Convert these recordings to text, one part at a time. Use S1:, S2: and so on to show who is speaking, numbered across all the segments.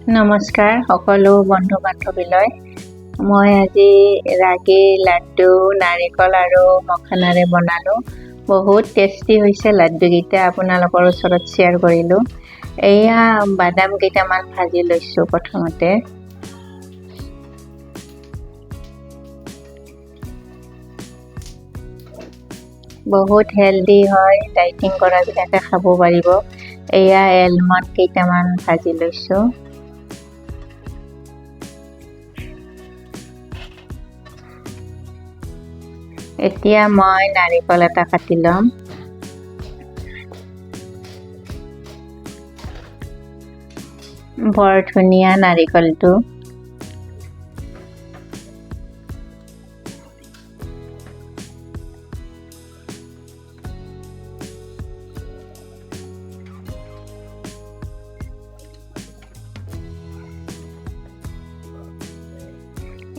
S1: নমস্কাৰ সকলো বন্ধু বান্ধৱীলৈ মই আজি ৰাগি লাড্ডু নাৰিকল আৰু মখানাৰে বনালোঁ। বহুত টেষ্টি হৈছে লাড্ডুকেইটা, আপোনালোকৰ ওচৰত শ্বেয়াৰ কৰিলোঁ। এয়া বাদাম কেইটামান ভাজি লৈছোঁ প্ৰথমতে। বহুত হেল্ডি হয়, ডাইটিং কৰাবিলাকে খাব পাৰিব। এয়া এলমণ্ড কেইটামান ভাজি লৈছোঁ। এতিয়া মই নাৰিকল এটা কাটি ল'ম। বৰ ধুনীয়া নাৰিকলটো।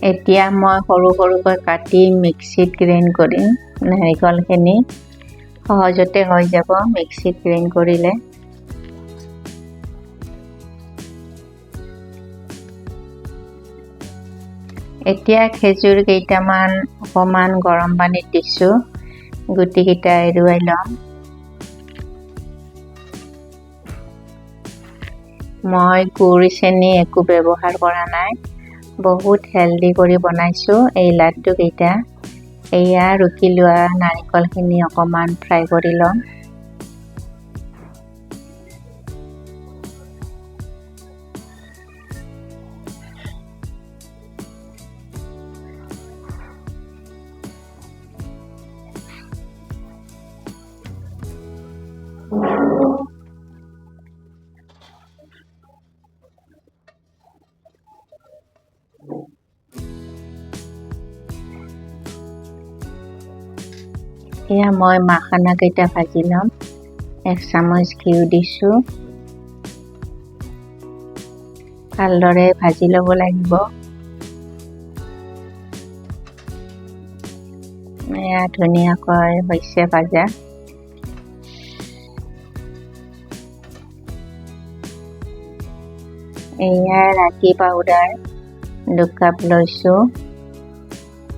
S1: এতিয়া মই সৰু সৰুকৈ কাটি মিক্সিত গ্ৰাইণ্ড কৰিম। নাৰিকলখিনি সহজতে হৈ যাব মিক্সিত গ্ৰাইণ্ড কৰিলে। এতিয়া খেজুৰ কেইটামান অকণমান গৰম পানীত দিছোঁ, গুটিকেইটা এৰুৱাই ল'ম। মই গুড় চেনি একো ব্যৱহাৰ কৰা নাই, বহুত হেল্ডি কৰি বনাইছোঁ এই লাড্ডু কেইটা। এয়া ৰুকি লোৱা নাৰিকলখিনি অকণমান ফ্ৰাই কৰি ল'ম। এয়া মই মাখানা কেইটা ভাজি ল'ম। 1 চামুচ ঘিউ দিছোঁ। ভালদৰে ভাজি ল'ব লাগিব। এয়া ধুনীয়াকৈ হৈছে ভাজা। এয়া ৰাগি পাউডাৰ 2 কাপ লৈছোঁ।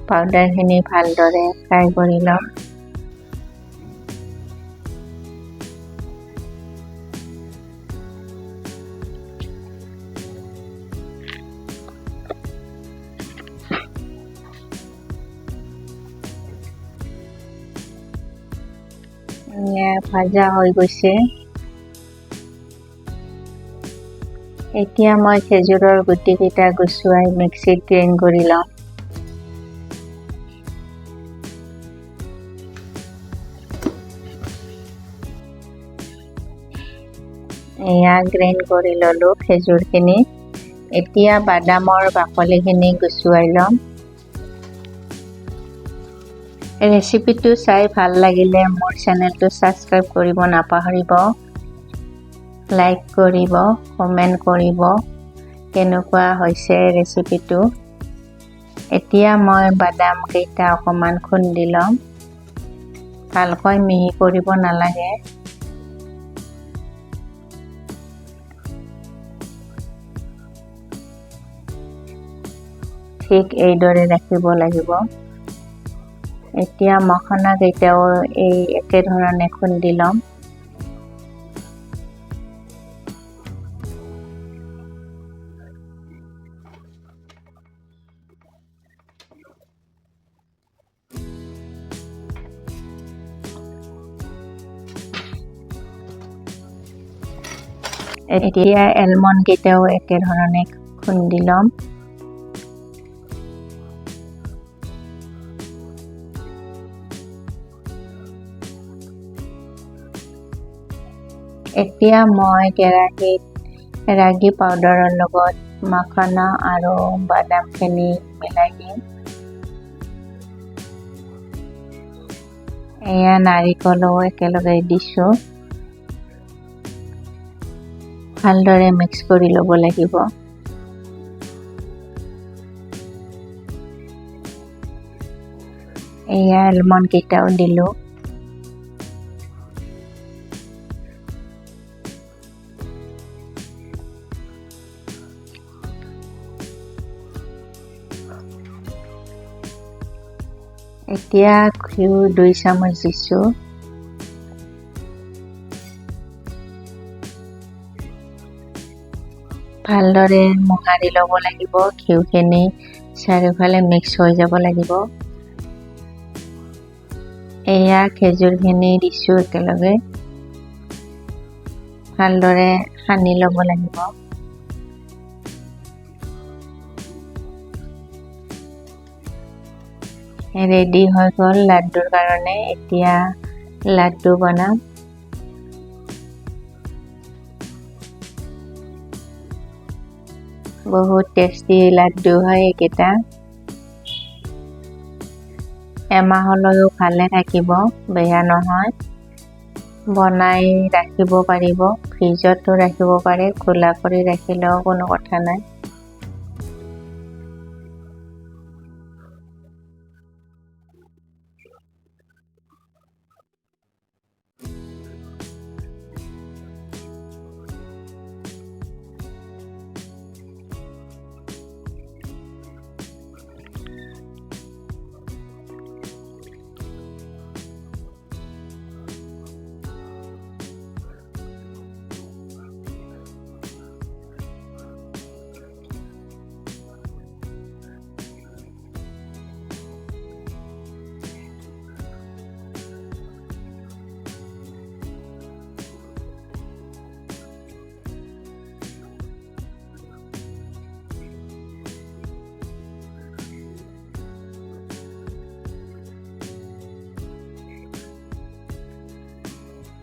S1: পাউডাৰখিনি ভালদৰে ফ্ৰাই কৰি ল'ম। ভাজা হৈ গৈছে। এতিয়া মই খেজুৰৰ গুটিকেইটা গুচুৱাই মিক্সিত গ্ৰাইণ্ড কৰি ল'ম। এয়া গ্ৰাইণ্ড কৰি ল'লোঁ খেজুৰখিনি। এতিয়া বাদামৰ বাকলিখিনি গুচুৱাই ল'ম। ৰেচিপিটো চাই ভাল লাগিলে মোৰ চেনেলটো ছাবস্ক্ৰাইব কৰিব নাপাহৰিব। লাইক কৰিব, কমেণ্ট কৰিব কেনেকুৱা হৈছে ৰেচিপিটো। এতিয়া মই বাদাম কেইটা অকণমান খুন্দি ল'ম। ভালকৈ মিহি কৰিব নালাগে। ঠিক এইদৰে ৰাখিব লাগিব। এতিয়া মখানা কেইটাও এই একেধৰণে খুন্দি ল'ম। এতিয়া এলমণ্ড কেইটাও একেধৰণে খুন্দি ল'ম। এতিয়া মই কেৰাহীত ৰাগি পাউডাৰৰ লগত মাখানা আৰু বাদামখিনি মিলাই দিম। এয়া নাৰিকলো একেলগে দিছোঁ। ভালদৰে মিক্স কৰি ল'ব লাগিব। এয়া এলমণ্ড কেইটাও দিলোঁ। এতিয়া ঘিউ 2 চামুচ দিছোঁ। ভালদৰে মোহাৰি ল'ব লাগিব। ঘিউখিনি চাৰিওফালে মিক্স হৈ যাব লাগিব। এয়া খেজুৰখিনি দিছোঁ একেলগে। ভালদৰে সানি ল'ব লাগিব। ৰেডি হৈ গ'ল লাড্ডুৰ কাৰণে। এতিয়া লাড্ডু বনাম। বহুত টেষ্টি লাড্ডু হয় এইকেইটা। এমাহলৈও ভালে থাকিব, বেয়া নহয়। বনাই ৰাখিব পাৰিব, ফ্ৰিজতো ৰাখিব পাৰে, খোলা কৰি ৰাখিলেও কোনো কথা নাই।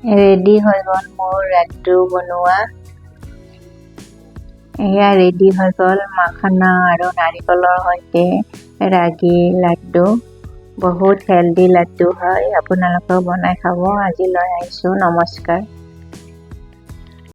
S1: ৰেডি হৈ গ'ল মোৰ লাড্ডু বনোৱা। এয়া ৰেডি হৈ গ'ল মাখানা আৰু নাৰিকলৰ সৈতে ৰাগি লাড্ডু। বহুত হেল্ডি লাড্ডু হয়, আপোনালোকেও বনাই খাব। আজিলৈ আহিছোঁ, নমস্কাৰ।